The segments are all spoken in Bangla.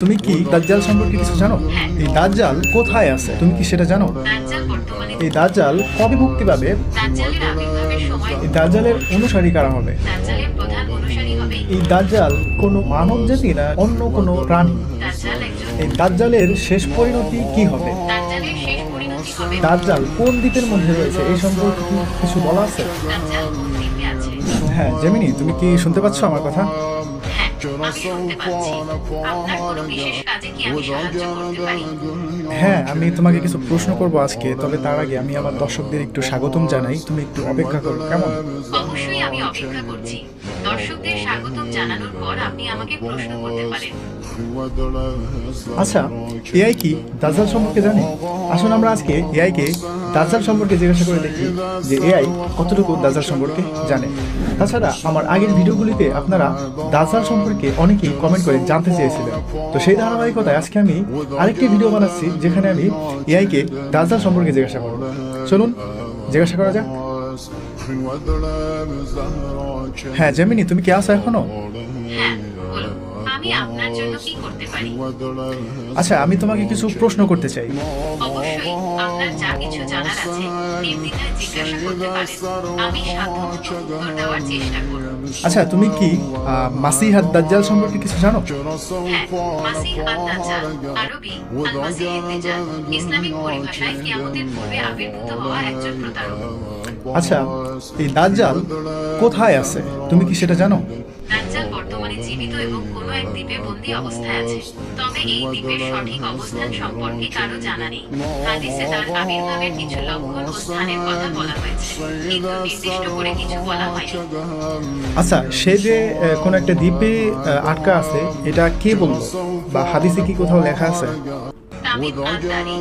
তুমি কি দাজ্জাল সম্পর্কে কিছু জানো? এই দাজ্জাল কোথায় আছে তুমি কি সেটা জানো? এই দাজ্জাল কবে মুক্তি পাবে? এই দাজ্জালের অনুসারী কারা হবে? এই দাজ্জাল কোনো মানব জাতি না অন্য কোনো প্রাণী? এই দাজ্জালের শেষ পরিণতি কি হবে? দাজ্জাল কোন দ্বীপের মধ্যে রয়েছে এই সম্পর্কে কি কিছু বলা আছে? হ্যাঁ জেমিনি, তুমি কি শুনতে পাচ্ছ আমার কথা? হ্যাঁ, আমি তোমাকে কিছু প্রশ্ন করব আজকে, তবে তার আগে আমি আমার দর্শকদের একটু স্বাগতম জানাই। তুমি একটু অপেক্ষা করো, কেমন? অবশ্যই আমি অপেক্ষা করছি। দর্শকদের স্বাগতম জানানোর পর আপনি আমাকে প্রশ্ন করতে পারেন। আচ্ছা, এআই কি দাজ্জাল সম্পর্কে জানে? আসুন আমরা আজকে এআই কে দাজ্জাল সম্পর্কে জিজ্ঞাসা করে দেখি যে এআই কতটুকু দাজ্জাল সম্পর্কে জানে। তাছাড়া আমার আগের ভিডিওগুলিতে আপনারা দাজ্জাল সম্পর্কে অনেকেই কমেন্ট করে জানতে চেয়েছিলেন, তো সেই ধারাবাহিকতায় আজকে আমি আরেকটি ভিডিও বানাচ্ছি যেখানে আমি এআই কে দাজ্জাল সম্পর্কে জিজ্ঞাসা করব। চলুন জিজ্ঞাসা করা যাক। হ্যাঁ জেমিনি, তুমি কি আছো এখনো? হ্যাঁ, বলুন, আমি আপনার জন্য কি করতে পারি? আচ্ছা, আমি তোমাকে কিছু প্রশ্ন করতে চাই। অবশ্যই, আপনার যা কিছু জানার আছে নির্দ্বিধায় জিজ্ঞাসা করতে পারেন। আমি সাধ্যমতো উত্তর দেওয়ার চেষ্টা করব। আচ্ছা, তুমি কি মাসিহ আদ-দাজ্জাল সম্পর্কে কিছু জানো? হ্যাঁ, মাসিহ আদ-দাজ্জাল, আরবি আল-মাসিহ আদ-দাজ্জাল, ইসলামিক পরিভাষায় কিয়ামতের পূর্বে আবির্ভূত হওয়া একজন প্রতারক। আচ্ছা, এই দাজ্জাল কোথায় আছে তুমি কি সেটা জানো? দাজ্জাল বর্তমানে জীবিত এবং কোনো এক দ্বীপে বন্দী অবস্থায় আছে। তবে এই দ্বীপের সঠিক অবস্থান সম্পর্কে কারো জানা নেই। হাদিসে তার আবির্ভাবের কিছু লক্ষণ ও স্থানের কথা বলা হয়েছে, কিন্তু নির্দিষ্ট করে কিছু বলা হয়নি। আচ্ছা, সে যে কোনো একটা দ্বীপে আটকা আছে, এটা কে বললো বা হাদিসে কি কোথাও লেখা আছে? তামিম আল-দারি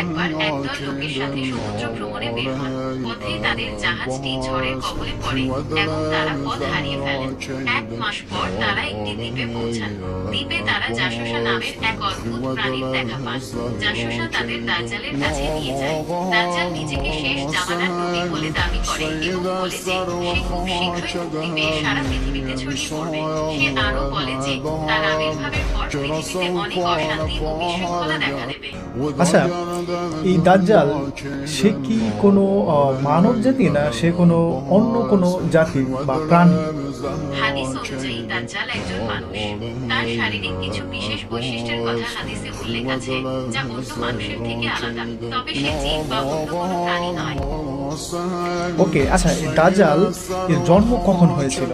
একবার একদল লোকের সাথে সমুদ্র ভ্রমণে বের হন। পথে তাদের জাহাজটি ঝড়ের কবলে পড়ে এবং তারা পথ হারিয়ে ফেলেন। 1 মাস পর তারা একটি দ্বীপে পৌঁছান। দ্বীপে তারা জাসুসা নামের এক অদ্ভুত প্রাণীর দেখা পান। জাসুসা তাদের দাজ্জালের কাছে নিয়ে যায়। দাজ্জাল নিজেকে শেষ জামানার নবী বলে দাবি করে এবং বলে যে সে খুব শীঘ্রই মুক্তি পেয়ে সারা পৃথিবীতে ছড়িয়ে পড়বে। সে আরও বলে যে তার আবির্ভাবের পর পৃথিবীতে অনেক অশান্তি ও বিশৃঙ্খলা দেখা দেবে। আচ্ছা, এই দাজ্জাল সে কি কোনো মানব জাতি না সে কোনো অন্য কোনো জাতি বা প্রাণী? হাদিস অনুযায়ী দাজ্জাল একজন মানুষ। তার শারীরিক কিছু বিশেষ বৈশিষ্ট্যের কথা হাদিসে উল্লেখ আছে যা অন্য মানুষের থেকে আলাদা, তবে সে জিন বা অন্য কোনো প্রাণী নয়। ওকে, আচ্ছা, এই দাজ্জাল এর জন্ম কখন হয়েছিল?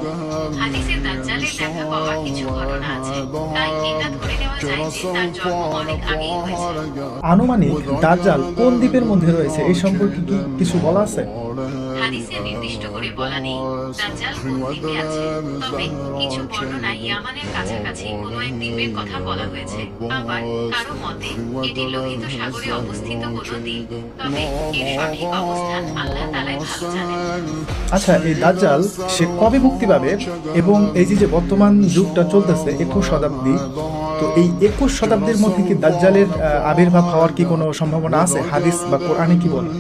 হাদিসে দাজ্জালের দেখা পাওয়ার কিছু ঘটনা আছে, তাই এটা ধরে নেওয়া যায় যে তার জন্ম অনেক আগেই হয়েছে। আনুমানিক দাজ্জাল কোন দ্বীপের মধ্যে রয়েছে এই সম্পর্কে কি কিছু বলা আছে? হাদিসে নির্দিষ্ট করে বলা নেই দাজ্জাল কোন দ্বীপে আছে, তবে কিছু বর্ণনায় ইয়ামানের কাছাকাছি কোনো এক দ্বীপের কথা বলা হয়েছে। আবার কারো মতে এটি লোহিত সাগরে অবস্থিত কোনো দ্বীপ, তবে এর সঠিক অবস্থান আল্লাহ তাআলাই ভালো জানেন। আচ্ছা, এই দাজ্জাল সে কবে মুক্তি পাবে? এবং এই যে বর্তমান যুগটা চলতেছে 21 শতাব্দী, তো এই 21 শতাব্দীর মধ্যে কি দাজ্জালের আবির্ভাব হওয়ার কি কোনো সম্ভাবনা আছে? হাদিস বা কোরআনে কি বলে?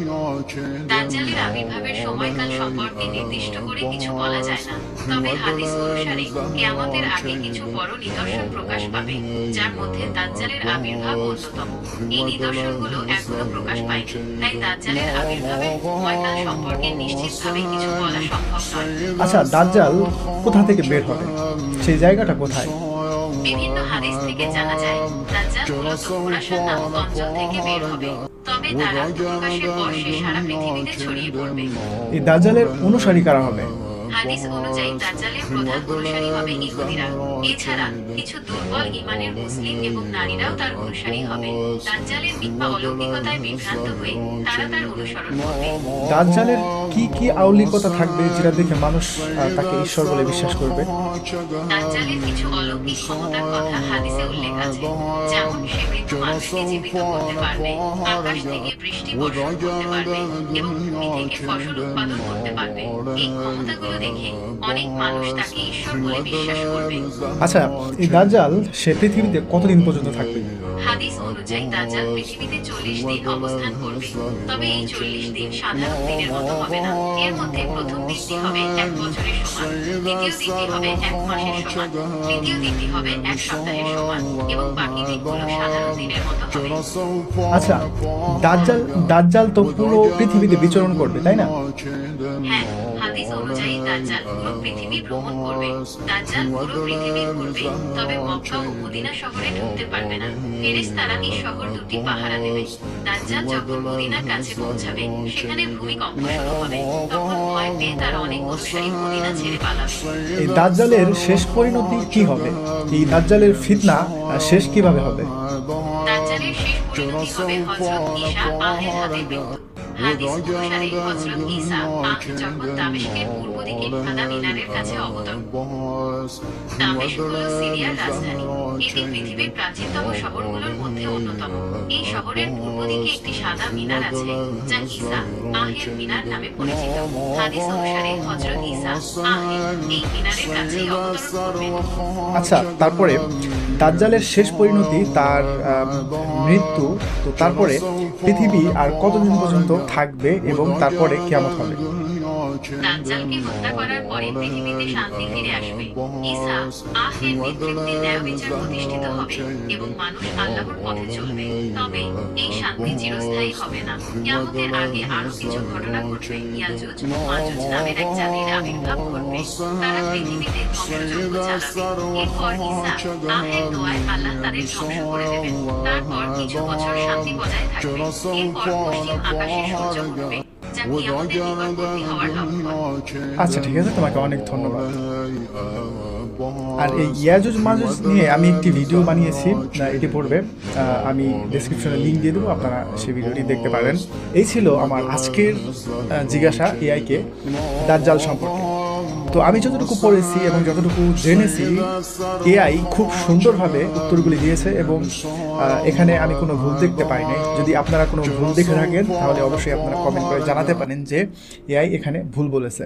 দাজ্জালের আবির্ভাবের সময়কাল সম্পর্কে নির্দিষ্ট করে কিছু বলা যায় না, তবে হাদিস অনুসারে কিয়ামতের আগে কিছু বড় নিদর্শন প্রকাশ পাবে, যার মধ্যে দাজ্জালের আবির্ভাব অন্যতম। এই নিদর্শনগুলো এখনো প্রকাশ পায়নি, তাই দাজ্জালের আবির্ভাবের সময়কাল সম্পর্কে নিশ্চিতভাবে কিছু বলা সম্ভব নয়। আচ্ছা, দাজ্জাল কোথা থেকে বের হবে? সেই জায়গাটা কোথায়? বিভিন্ন হাদিস থেকে জানা যায় দাজ্জাল মূলত খোরাসান নামক অঞ্চল থেকে বের হবে, তবে তার আত্মপ্রকাশের পর সে সারা পৃথিবীতে ছড়িয়ে পড়বে। এই দাজ্জালের অনুসারী কারা হবে? হাদিস অনুযায়ী দাজ্জালের প্রধান অনুসারী হবে ইহুদিরা। এছাড়া কিছু দুর্বল ঈমানের মুসলিম এবং নারীরাও তার অনুসারী হবে। দাজ্জালের মিথ্যা অলৌকিকতায় বিভ্রান্ত হয়ে তারা তার অনুসরণ করবে। দাজ্জালের কি কি আউলিকতা থাকবে যেটা দেখে মানুষ তাকে ঈশ্বর বলে বিশ্বাস করবে? দাজ্জালের কিছু অলৌকিক ক্ষমতার কথা হাদিসে উল্লেখ আছে, যেমন সে মৃত মানুষকে জীবিত করতে পারবে, আকাশ থেকে বৃষ্টি বর্ষণ করতে পারবে এবং ভূমি থেকে ফসল উৎপাদন করতে পারবে। এই ক্ষমতাগুলো দেখে অনেক মানুষ তাকে ঈশ্বর বলে বিশ্বাস করবে। আচ্ছা, এই দাজ্জাল সে পৃথিবীতে কতদিন পর্যন্ত থাকবে? হাদিস অনুযায়ী দাজ্জাল পৃথিবীতে 40 দিন অবস্থান করবে। তবে এই 40 দিন সাধারণ দিনের মতো হবে না। এর মধ্যে প্রথম দিনটি হবে 1 বছরের সমান, দ্বিতীয় দিনটি হবে 1 মাসের সমান, তৃতীয় দিনটি হবে 1 সপ্তাহের সমান এবং বাকি দিনগুলো সাধারণ দিনের মতো হবে। আচ্ছা, দাজ্জাল তো পুরো পৃথিবীতে বিচরণ করবে, তাই না? হ্যাঁ, হাদিস অনুযায়ী দাজ্জাল পুরো পৃথিবী ভ্রমণ করবে। দাজ্জাল পুরো পৃথিবী ঘুরবে, তবে মক্কা ও মদিনা শহরে ঢুকতে পারবে না। ফেরেশতারা এই শহর দুটি পাহারা দেবে। দাজ্জাল যখন মদিনার কাছে পৌঁছাবে, সেখানে ভূমিকম্প শুরু হবে। তখন ভয় পেয়ে তার অনেক অনুসারী মদিনা ছেড়ে পালাবে। এই দাজ্জালের শেষ পরিণতি কি হবে? এই দাজ্জালের ফিতনা শেষ কিভাবে হবে? দাজ্জালের শেষ পরিণতি হবে হযরত ঈসা আলাইহিস হাতে মৃত্যু। হাদিস অনুসারে হযরত ঈসা যখন দামেস্কের পূর্ব দিকে সাদা মিনারের কাছে অবতরণ। দামেস্ক হলো সিরিয়ার রাজধানী। এটি পৃথিবীর প্রাচীনতম শহরগুলোর মধ্যে অন্যতম। এই শহরের পূর্ব দিকে একটি সাদা মিনার আছে, যা ঈসা আহের মিনার নামে পরিচিত। হাদিস অনুসারে হযরত ঈসা আহের এই মিনারের কাছেই অবতরণ করবেন। আচ্ছা, তারপরে দাজ্জালের শেষ পরিণতি তার মৃত্যু। তো তারপরে পৃথিবী আর কতদিন পর্যন্ত থাকবে এবং তারপরে কিয়ামত হবে? দাজ্জালকে হত্যা করার পরে পৃথিবীতে শান্তি ফিরে আসবে। ঈসা আহের নেতৃত্বে ন্যায় বিচার প্রতিষ্ঠিত হবে এবং মানুষ আল্লাহর পথে চলবে। তবে এই শান্তি চিরস্থায়ী হবে না। কিয়ামতের আগে আরো কিছু ঘটনা ঘটবে। ইয়াজুজ ও মাজুজ নামের এক জাতির আবির্ভাব ঘটবে। তারা পৃথিবীতে ধ্বংসযজ্ঞ চালাবে। এরপর ঈসা আহের দোয়ায় আল্লাহ তাদের ধ্বংস করে দেবেন। তারপর কিছু বছর শান্তি বজায় থাকবে। এরপর পশ্চিম আকাশে সূর্য উঠবে, যা কিয়ামতের নিকটবর্তী হওয়ার লক্ষণ। আচ্ছা, ঠিক আছে, তোমাকে অনেক ধন্যবাদ। আর এই ইয়াজুজ মাজুজ নিয়ে আমি একটি ভিডিও বানিয়েছি, এটি পড়বে, আমি ডেসক্রিপশনে লিঙ্ক দিয়ে দেবো, আপনারা সেই ভিডিওটি দেখতে পারেন। এই ছিল আমার আজকের জিজ্ঞাসা এআইকে দাজ্জাল সম্পর্কে। তো আমি যতটুকু পড়েছি এবং যতটুকু জেনেছি, এআই খুব সুন্দরভাবে উত্তরগুলি দিয়েছে এবং এখানে আমি কোনো ভুল দেখতে পাইনি। যদি আপনারা কোনো ভুল দেখে থাকেন তাহলে অবশ্যই আপনারা কমেন্ট করে জানাতে পারেন যে এআই এখানে ভুল বলেছে।